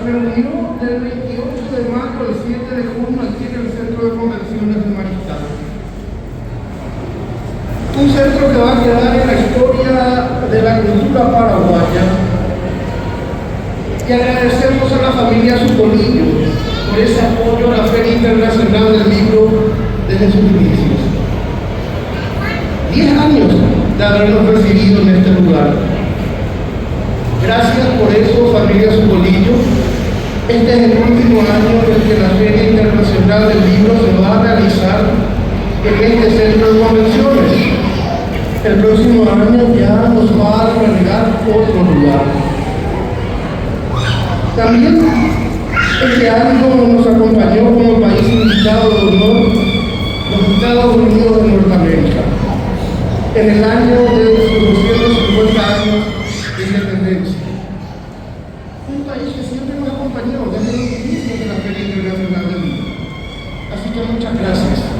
reunió del 28 de mayo al 7 de junio aquí en el Centro de Convenciones de Maristán. Un centro que va a quedar en la historia de la cultura paraguaya. Y agradecemos a la familia Zucolillo por ese apoyo a la Feria Internacional del Libro desde sus inicios. 10 años de habernos recibido en este lugar. Gracias por eso, familia Zucolillo. Este es el último año en el que la Feria Internacional del Libro se va a realizar en este centro de convenciones. El próximo año ya nos va a albergar otro lugar. También este año nos acompañó como país invitado de honor los Estados Unidos de Norteamérica, en el año de sus 250 años de independencia. Un país que siempre nos acompañó desde los inicios de la Feria Internacional del Libro. Así que muchas gracias.